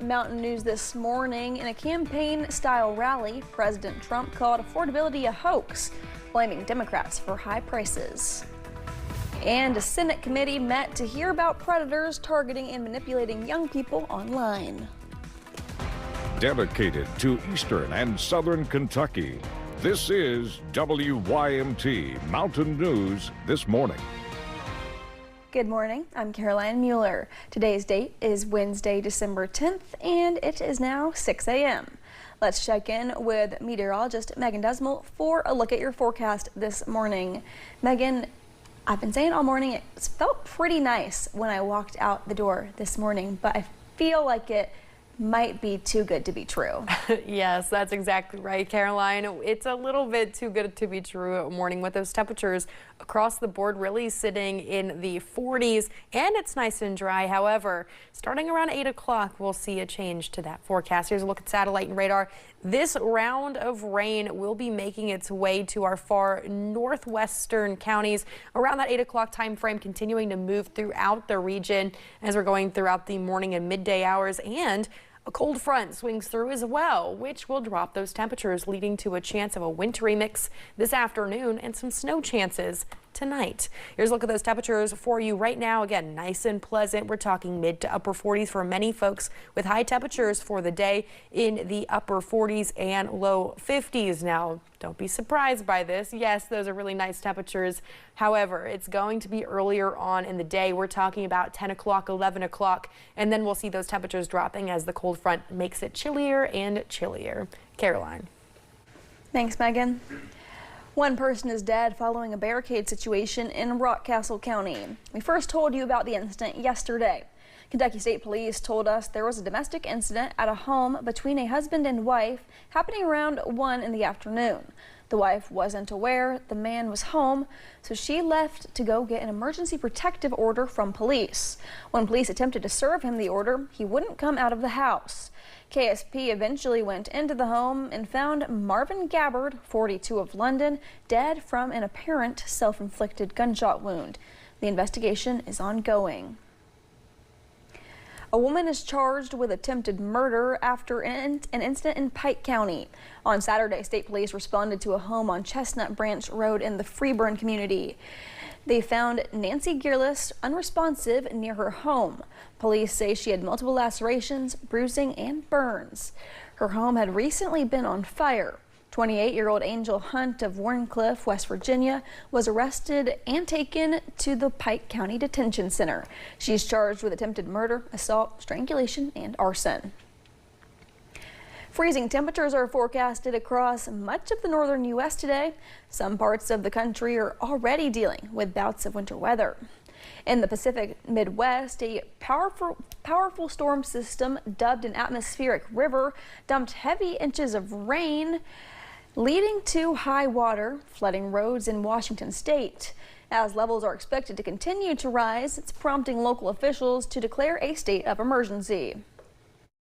Mountain News this morning. In a campaign-style rally, President Trump called affordability a hoax, blaming Democrats for high prices. And a Senate committee met to hear about predators targeting and manipulating young people online. Dedicated to Eastern and Southern Kentucky, this is WYMT Mountain News this morning. Good morning, I'm Caroline Mueller. Today's date is Wednesday, December 10th, and it is now 6 a.m. Let's check in with meteorologist Megan Desmel for a look at your forecast this morning. Megan, I've been saying all morning it felt pretty nice when I walked out the door this morning, but I feel like it might be too good to be true. Yes, that's exactly right, Caroline. It's a little bit too good to be true morning with those temperatures across the board really sitting in the 40s, and it's nice and dry. However, starting around 8 o'clock, we'll see a change to that forecast. Here's a look at satellite and radar. This round of rain will be making its way to our far northwestern counties around that 8 o'clock time frame, continuing to move throughout the region as we're going throughout the morning and midday hours. And a cold front swings through as well, which will drop those temperatures, leading to a chance of a wintry mix this afternoon and some snow chances tonight. Here's a look at those temperatures for you right now. Again, nice and pleasant. We're talking mid to upper 40s for many folks, with high temperatures for the day in the upper 40s and low 50s. Now, don't be surprised by this. Yes, those are really nice temperatures. However, it's going to be earlier on in the day. We're talking about 10 o'clock, 11 o'clock, and then we'll see those temperatures dropping as the cold front makes it chillier and chillier. Caroline. Thanks, Megan. One person is dead following a barricade situation in Rockcastle County. We first told you about the incident yesterday. Kentucky State Police told us there was a domestic incident at a home between a husband and wife happening around 1 in the afternoon. The wife wasn't aware the man was home, so she left to go get an emergency protective order from police. When police attempted to serve him the order, he wouldn't come out of the house. KSP eventually went into the home and found Marvin Gabbard, 42 of London, dead from an apparent self-inflicted gunshot wound. The investigation is ongoing. A woman is charged with attempted murder after an incident in Pike County. On Saturday, state police responded to a home on Chestnut Branch Road in the Freeburn community. They found Nancy Gearless unresponsive near her home. Police say she had multiple lacerations, bruising, and burns. Her home had recently been on fire. 28-year-old Angel Hunt of Warncliffe, West Virginia, was arrested and taken to the Pike County Detention Center. She's charged with attempted murder, assault, strangulation, and arson. Freezing temperatures are forecasted across much of the northern U.S. today. Some parts of the country are already dealing with bouts of winter weather. In the Pacific Midwest, a powerful storm system dubbed an atmospheric river dumped heavy inches of rain, leading to high water, flooding roads in Washington state. As levels are expected to continue to rise, it's prompting local officials to declare a state of emergency.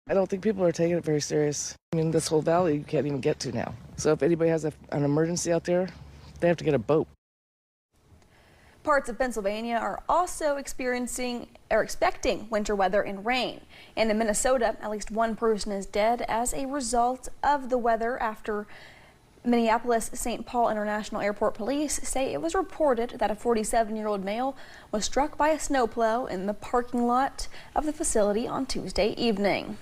I don't think people are taking it very serious. I mean, this whole valley you can't even get to now. So if anybody has an emergency out there, they have to get a boat. Parts of Pennsylvania are also expecting winter weather and rain. And in Minnesota, at least one person is dead as a result of the weather after Minneapolis-St. Paul International Airport police say it was reported that a 47-year-old male was struck by a snowplow in the parking lot of the facility on Tuesday evening.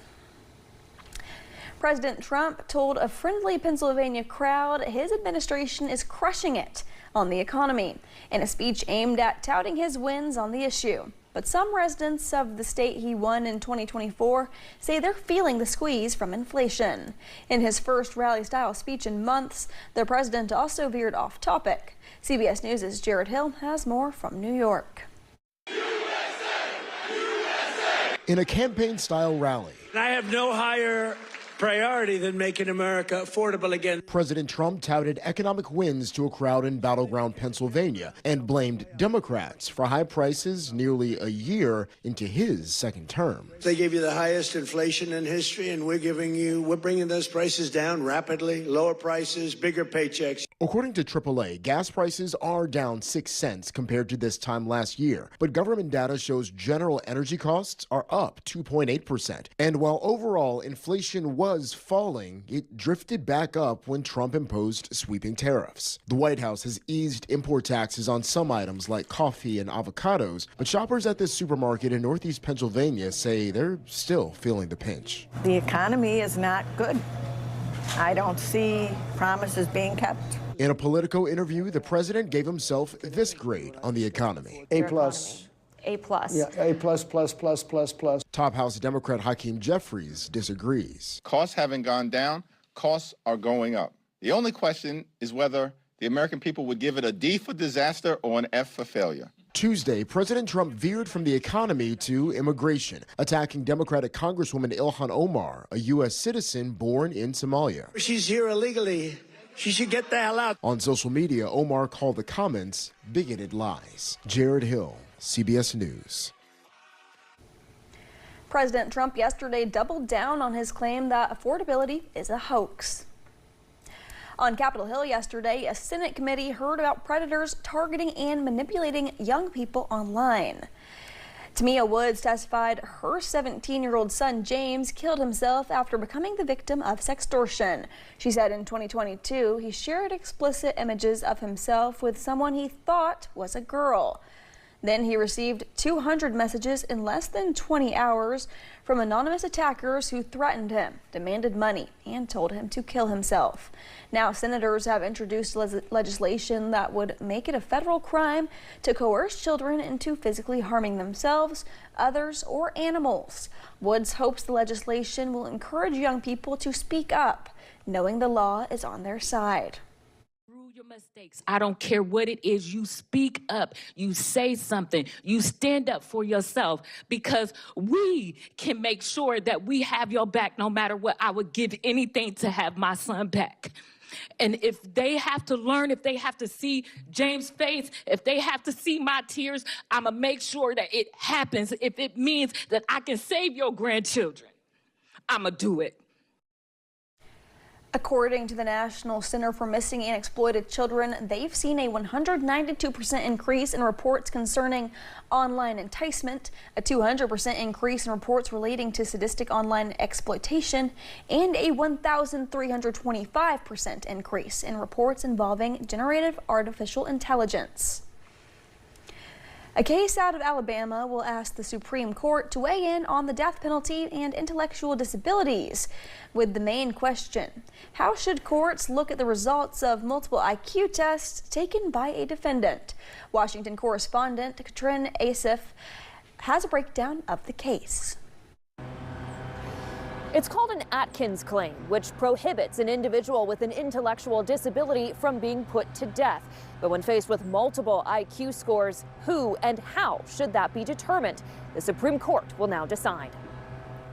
President Trump told a friendly Pennsylvania crowd his administration is crushing it on the economy in a speech aimed at touting his wins on the issue. But some residents of the state he won in 2024 say they're feeling the squeeze from inflation. In his first rally-style speech in months, the president also veered off topic. CBS News' Jared Hill has more from New York. In a campaign-style rally, I have no higher priority than making America affordable again. President Trump touted economic wins to a crowd in battleground Pennsylvania and blamed Democrats for high prices nearly a year into his second term. They gave you the highest inflation in history, and we're bringing those prices down rapidly, lower prices, bigger paychecks. According to AAA, gas prices are down 6 cents compared to this time last year, but government data shows general energy costs are up 2.8%. And while overall inflation was falling, it drifted back up when Trump imposed sweeping tariffs. The White House has eased import taxes on some items like coffee and avocados, but shoppers at this supermarket in Northeast Pennsylvania say they're still feeling the pinch. The economy is not good. I don't see promises being kept. In a Politico interview, the president gave himself this grade on the economy. A+. A+. Yeah, A+++++. Top House Democrat Hakeem Jeffries disagrees. Costs haven't gone down, costs are going up. The only question is whether the American people would give it a D for disaster or an F for failure. Tuesday, President Trump veered from the economy to immigration, attacking Democratic Congresswoman Ilhan Omar, a U.S. citizen born in Somalia. She's here illegally. She should get the hell out. On social media, Omar called the comments bigoted lies. Jared Hill, CBS News. President Trump yesterday doubled down on his claim that affordability is a hoax. On Capitol Hill yesterday, a Senate committee heard about predators targeting and manipulating young people online. Tamia Woods testified her 17-year-old son James killed himself after becoming the victim of sextortion. She said in 2022 he shared explicit images of himself with someone he thought was a girl. Then he received 200 messages in less than 20 hours from anonymous attackers who threatened him, demanded money, and told him to kill himself. Now, senators have introduced legislation that would make it a federal crime to coerce children into physically harming themselves, others, or animals. Woods hopes the legislation will encourage young people to speak up, knowing the law is on their side. Your mistakes. I don't care what it is. You speak up. You say something. You stand up for yourself, because we can make sure that we have your back no matter what. I would give anything to have my son back. And if they have to learn, if they have to see James' face, if they have to see my tears, I'm going to make sure that it happens. If it means that I can save your grandchildren, I'm going to do it. According to the National Center for Missing and Exploited Children, they've seen a 192% increase in reports concerning online enticement, a 200% increase in reports relating to sadistic online exploitation, and a 1,325% increase in reports involving generative artificial intelligence. A case out of Alabama will ask the Supreme Court to weigh in on the death penalty and intellectual disabilities, with the main question: how should courts look at the results of multiple IQ tests taken by a defendant? Washington correspondent Katrin Asif has a breakdown of the case. It's called an Atkins claim, which prohibits an individual with an intellectual disability from being put to death. But when faced with multiple IQ scores, who and how should that be determined? The Supreme Court will now decide.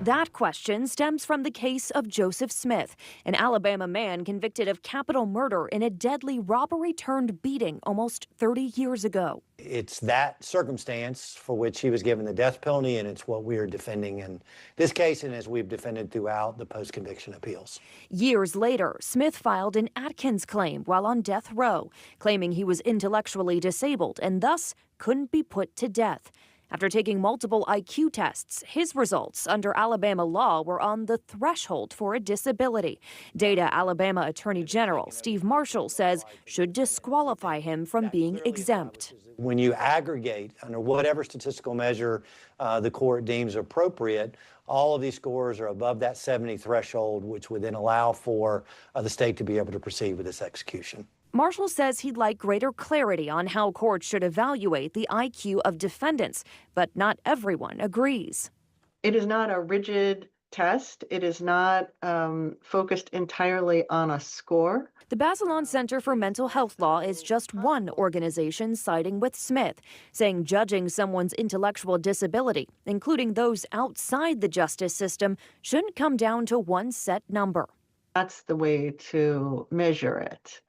That question stems from the case of Joseph Smith, an Alabama man convicted of capital murder in a deadly robbery-turned-beating almost 30 years ago. It's that circumstance for which he was given the death penalty, and it's what we are defending in this case and as we've defended throughout the post-conviction appeals. Years later, Smith filed an Atkins claim while on death row, claiming he was intellectually disabled and thus couldn't be put to death. After taking multiple IQ tests, his results under Alabama law were on the threshold for a disability. Data Alabama Attorney General Steve Marshall says should disqualify him from being exempt. When you aggregate under whatever statistical measure the court deems appropriate, all of these scores are above that 70 threshold, which would then allow for the state to be able to proceed with this execution. Marshall says he'd like greater clarity on how courts should evaluate the IQ of defendants, but not everyone agrees. It is not a rigid test. It is not focused entirely on a score. The Bazelon Center for Mental Health Law is just one organization siding with Smith, saying judging someone's intellectual disability, including those outside the justice system, shouldn't come down to one set number. That's the way to measure it,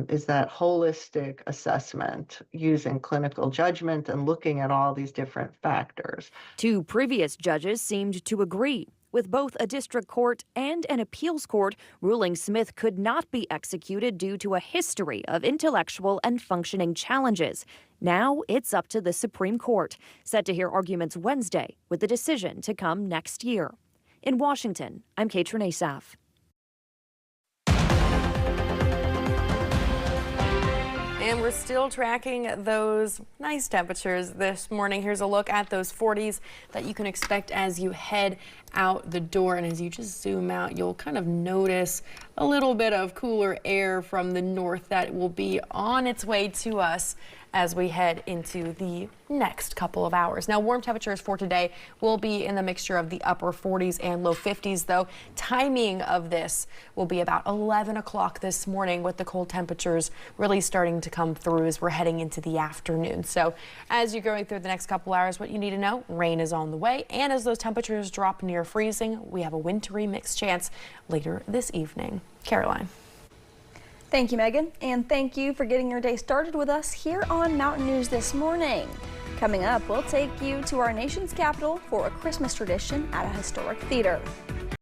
is that holistic assessment using clinical judgment and looking at all these different factors. Two previous judges seemed to agree. with both a district court and an appeals court ruling Smith could not be executed due to a history of intellectual and functioning challenges. Now it's up to the Supreme Court, set to hear arguments Wednesday, with the decision to come next year. In Washington, I'm Katrin Asaf. And we're still tracking those nice temperatures this morning. Here's a look at those 40s that you can expect as you head out the door. And as you just zoom out, you'll kind of notice a little bit of cooler air from the north that will be on its way to us as we head into the next couple of hours. Now, warm temperatures for today will be in the mixture of the upper 40s and low 50s, though. Timing of this will be about 11 o'clock this morning, with the cold temperatures really starting to come through as we're heading into the afternoon. So as you're going through the next couple hours, what you need to know, rain is on the way. And as those temperatures drop near freezing, we have a wintry mixed chance later this evening. Caroline. Thank you, Megan, and thank you for getting your day started with us here on Mountain News this morning. Coming up, we'll take you to our nation's capital for a Christmas tradition at a historic theater.